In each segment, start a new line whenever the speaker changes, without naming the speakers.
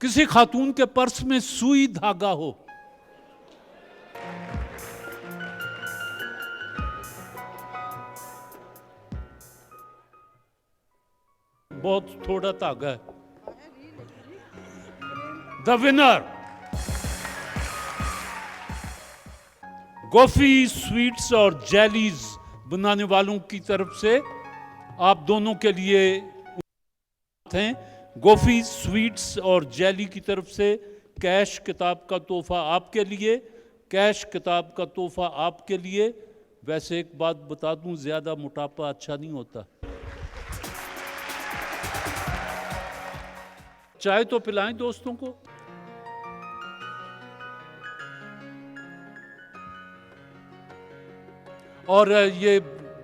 किसी खातून के पर्स में सुई धागा हो, बहुत थोड़ा धागा है। द विनर गोफी स्वीट्स और जेलीज बनाने वालों की तरफ से आप दोनों के लिए हैं। गोफी स्वीट्स और जेली की तरफ से कैश किताब का तोहफा आपके लिए, कैश किताब का तोहफा आपके लिए। वैसे एक बात बता दूं, ज्यादा मोटापा अच्छा नहीं होता। चाय तो पिलाएं दोस्तों को। और ये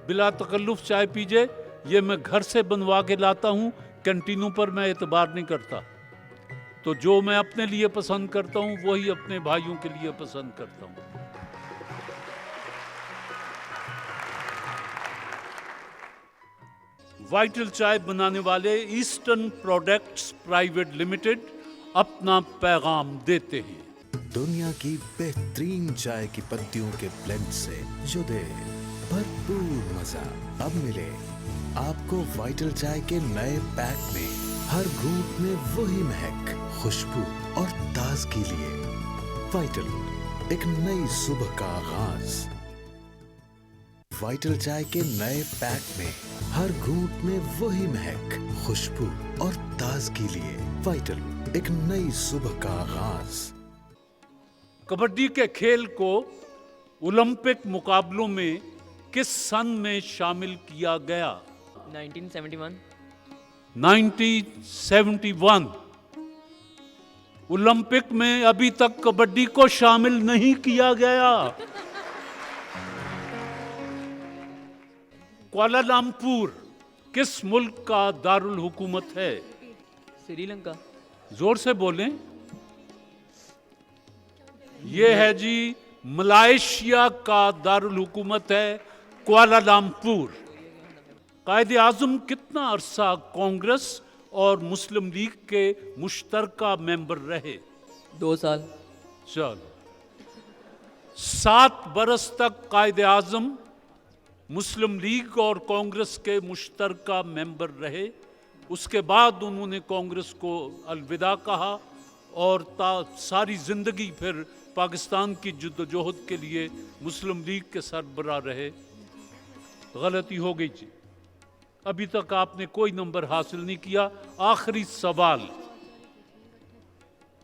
बिला तकल्लुफ चाय पीजिए, ये मैं घर से बनवा के लाता हूं, कैंटीनों पर मैं एतबार नहीं करता। तो जो मैं अपने लिए पसंद करता हूं वही अपने भाइयों के लिए पसंद करता हूं। वाइटल चाय बनाने वाले ईस्टर्न प्रोडक्ट्स प्राइवेट लिमिटेड अपना पैगाम देते हैं।
दुनिया की बेहतरीन चाय की पत्तियों के ब्लेंड से जो दे भरपूर मजा। अब मिले आपको वाइटल चाय के नए पैक में हर घूंट में वही महक, खुशबू और ताजगी लिए। वाइटल, एक नई सुबह का आगाज। वाइटल चाय के नए पैक में हर घूंट में वही महक, खुशबू और ताजगी लिए। वाइटल, एक नई सुबह का आगाज।
कबड्डी के खेल को ओलंपिक मुकाबलों में किस सन में शामिल किया गया?
1971।
1971। ओलंपिक में अभी तक कबड्डी को शामिल नहीं किया गया। कुआलालंपुर किस मुल्क का दारुल हुकूमत है?
श्रीलंका।
जोर से बोलें। ये है जी मलाइशिया का दारुल हुकूमत है कुआलालंपुर। कायदे आजम कितना अरसा कांग्रेस और मुस्लिम लीग के मुश्तरका मेंबर रहे?
2 साल।
चलो, 7 बरस तक कायदे आजम मुस्लिम लीग और कांग्रेस के मुश्तरका मेंबर रहे। उसके बाद उन्होंने कांग्रेस को अलविदा कहा और सारी जिंदगी फिर पाकिस्तान की जद्दोजहद के लिए मुस्लिम लीग के सरबराह रहे। गलती हो गई जी, अभी तक आपने कोई नंबर हासिल नहीं किया। आखिरी सवाल,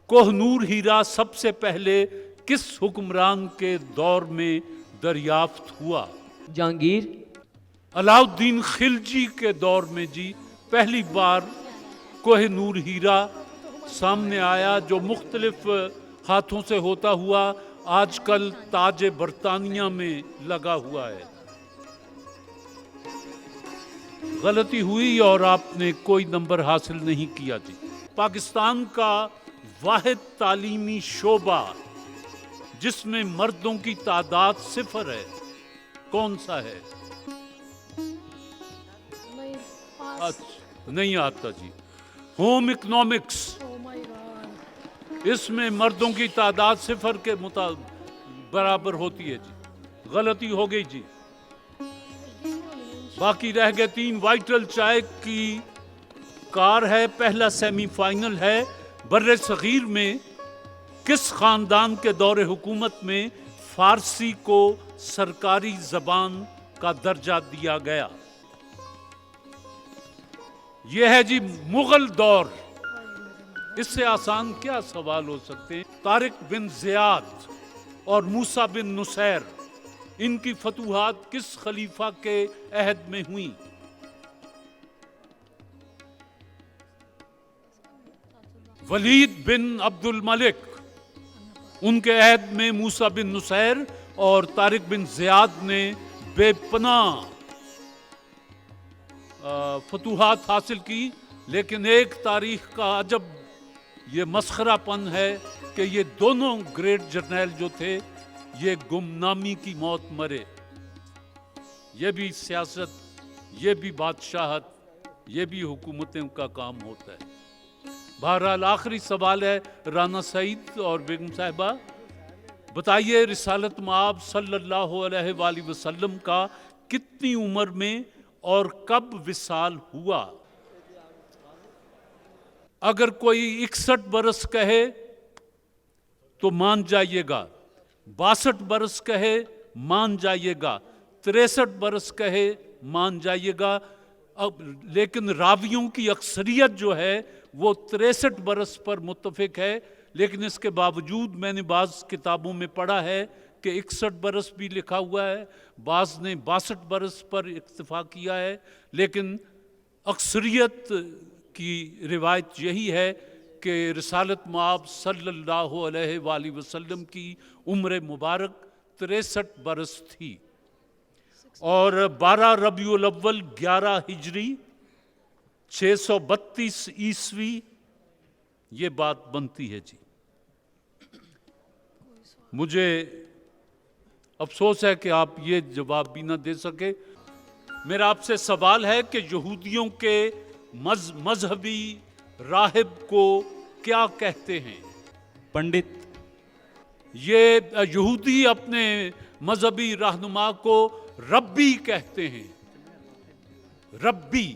कोहनूर हीरा सबसे पहले किस हुक्मरान के दौर में दरियाफ्त हुआ?
जहांगीर।
अलाउद्दीन खिलजी के दौर में जी पहली बार कोहनूर हीरा सामने आया, जो मुख्तलिफ हाथों से होता हुआ आजकल ताज बरतानिया में लगा हुआ है। गलती हुई और आपने कोई नंबर हासिल नहीं किया जी। पाकिस्तान का वाहिद तालीमी शोबा जिसमें मर्दों की तादाद 0 है, कौन सा है? अच्छा, नहीं आता जी। होम इकोनॉमिक्स, इसमें मर्दों की तादाद 0 के बराबर होती है जी। गलती हो गई जी। बाकी रह गए 3। वाइटल चाय की कार है, पहला सेमीफाइनल है। बर्रे सगीर में किस खानदान के दौरे हुकूमत में फारसी को सरकारी जबान का दर्जा दिया गया? यह है जी मुगल दौर। इससे आसान क्या सवाल हो सकते हैं? तारिक बिन ज़ियाद और मूसा बिन नुसैर, इनकी फतूहात किस खलीफा के अहद में हुई? वलीद बिन अब्दुल मलिक, उनके अहद में मूसा बिन नुसैर और तारिक बिन ज़ियाद ने बेपनाह फतूहात हासिल की। लेकिन एक तारीख का अजब ये मस्खरापन है कि ये दोनों ग्रेट जर्नैल जो थे ये गुमनामी की मौत मरे। ये भी सियासत, ये भी बादशाहत, ये भी हुकूमतों का काम होता है। बहरहाल आखिरी सवाल है राना सईद और बेगम साहिबा, बताइए रिसालत मआब सल्लल्लाहु अलैहि वसल्लम का कितनी उम्र में और कब विसाल हुआ? अगर कोई 61 बरस कहे तो मान जाइएगा, 62 बरस कहे मान जाइएगा, 63 बरस कहे मान जाइएगा। अब लेकिन रावियों की अक्सरियत जो है वो 63 बरस पर मुत्तफिक है, लेकिन इसके बावजूद मैंने बाज़ किताबों में पढ़ा है कि 61 बरस भी लिखा हुआ है, बाज़ ने 62 बरस पर इक्तफा किया है। लेकिन अक्सरियत की रिवायत यही है कि रिसालत मआब सल्लल्लाहु अलैहि वसल्लम की उम्र मुबारक 63 बरस थी और 12 रबीउल अव्वल 11 हिजरी 632 ईस्वी ये बात बनती है जी। मुझे अफसोस है कि आप ये जवाब भी ना दे सके। मेरा आपसे सवाल है कि यहूदियों के मजहबी राहिब को क्या कहते हैं?
पंडित।
ये यहूदी अपने मजहबी रहनुमा को रब्बी कहते हैं। रब्बी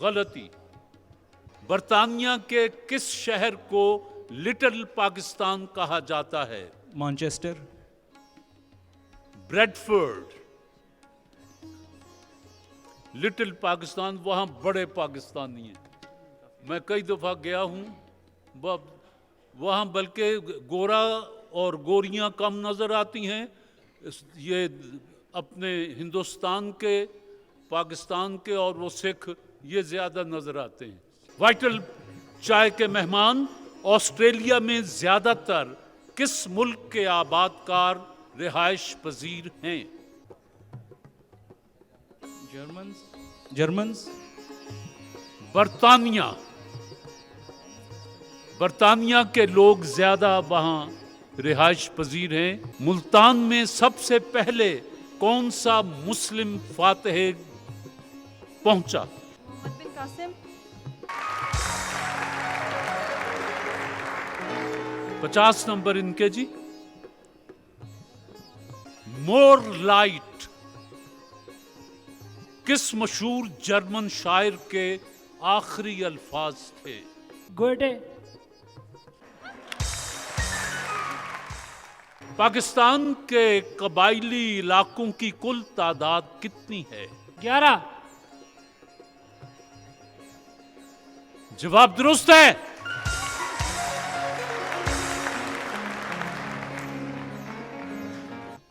गलती। बरतानिया के किस शहर को लिटिल पाकिस्तान कहा जाता है?
मैनचेस्टर।
ब्रेडफोर्ड। लिटिल पाकिस्तान, वहां बड़े पाकिस्तानी हैं। मैं कई दफा गया हूं, वहां बल्कि गोरा और गोरियां कम नजर आती हैं। ये अपने हिंदुस्तान के, पाकिस्तान के और वो सिख ये ज्यादा नजर आते हैं। वाइटल चाय के मेहमान ऑस्ट्रेलिया में ज्यादातर किस मुल्क के आबादकार रिहाइश पजीर हैं?
जर्मन्स।
बरतानिया। बरतानिया के लोग ज्यादा वहां रिहाइश पजीर हैं। मुल्तान में सबसे पहले कौन सा मुस्लिम फातह पहुंचा?
मोहम्मद बिन कासिम।
50 नंबर इनके जी। मोर लाइट किस मशहूर जर्मन शायर के आखिरी अल्फाज थे?
गोएटे।
पाकिस्तान के कबायली इलाकों की कुल तादाद कितनी है?
11।
जवाब दुरुस्त है।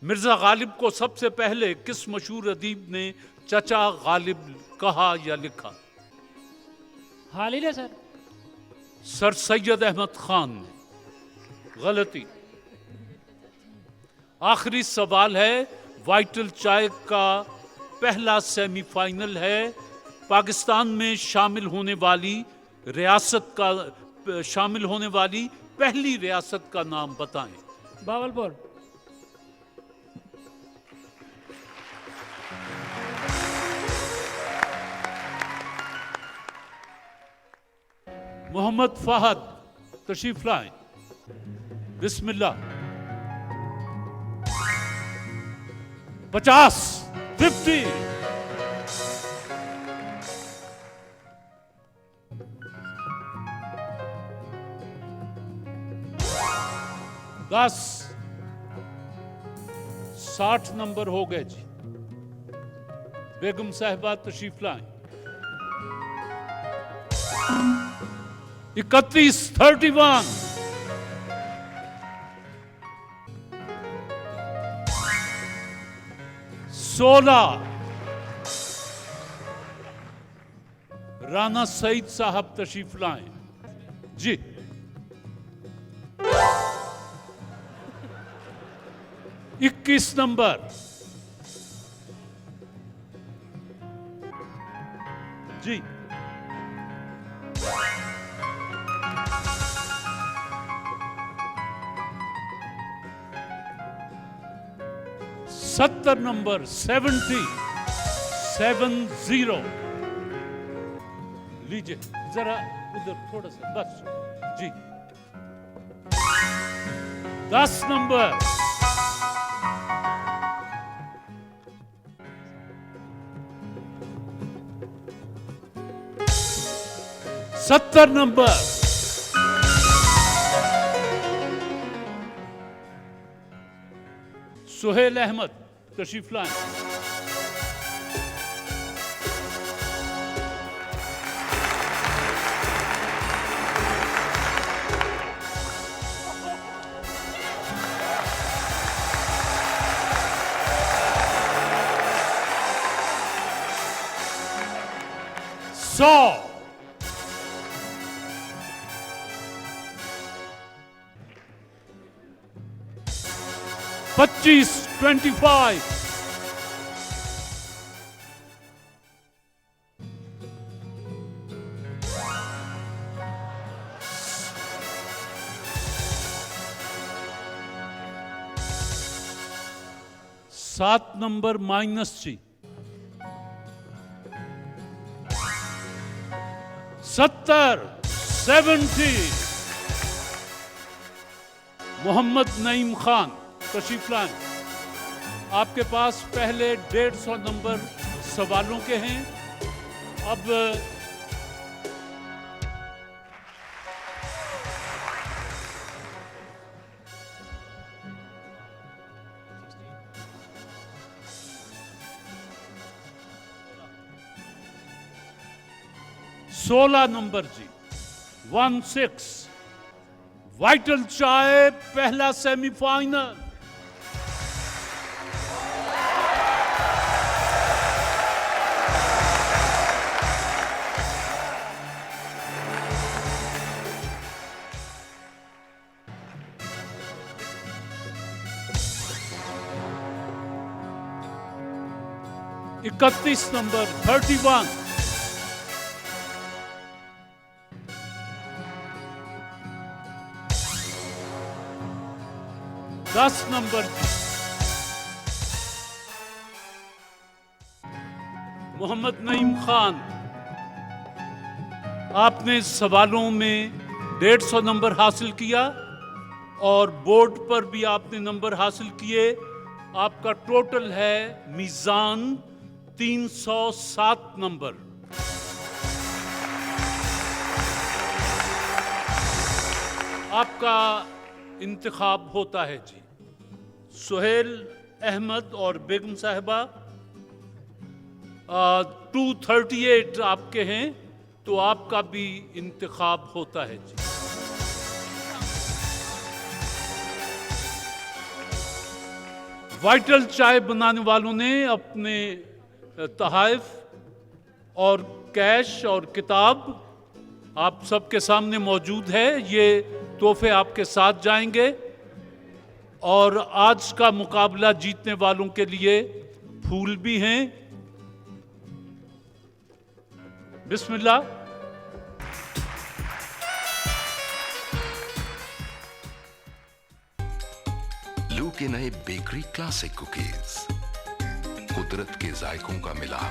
मिर्जा गालिब को सबसे पहले किस मशहूर अदीब ने चचा गालिब कहा या लिखा?
हालिल है सर।
सर सैयद अहमद खान ने। गलती। आखिरी सवाल है, वाइटल चाय का पहला सेमीफाइनल है। पाकिस्तान में शामिल होने वाली पहली रियासत का नाम बताएं।
बावलपुर।
मोहम्मद फहद तशरीफ लाएं। बिस्मिल्लाह। 50 50। दस 60 नंबर हो गए जी। बेगम साहिबा तशरीफ लाएं। 31 31। 16। राना सईद साहब तशरीफ लाएं जी। 21 नंबर जी। 70 नंबर 70 70। लीजिए जरा उधर थोड़ा सा बस जी। 10 नंबर, 70 नंबर, सुहेल अहमद तशरीफ लाएं। सौ, 25, 25, सात नंबर -3, 70, 70, मोहम्मद नईम खान तशरीफ लाएं। आपके पास पहले 150 नंबर सवालों के हैं। अब सोलह नंबर जी, 16, वाइटल चाय पहला सेमीफाइनल। इकतीस नंबर, 31, दस नंबर जी, मोहम्मद नईम खान। आपने सवालों में 150 नंबर हासिल किया और बोर्ड पर भी आपने नंबर हासिल किए। आपका टोटल है मीज़ान 307 नंबर। आपका इंतखाब होता है जी। सुहेल अहमद और बेगम साहिबा 238 आपके हैं, तो आपका भी इंतखाब होता है जी। वाइटल चाय बनाने वालों ने अपने तोहफ़े और कैश और किताब आप सबके सामने मौजूद है। ये तोहफे आपके साथ जाएंगे और आज का मुकाबला जीतने वालों के लिए फूल भी हैं। बिस्मिल्लाह।
लू के नए बेकरी क्लासिक कुकीज, कुदरत के जायकों का मिलाप।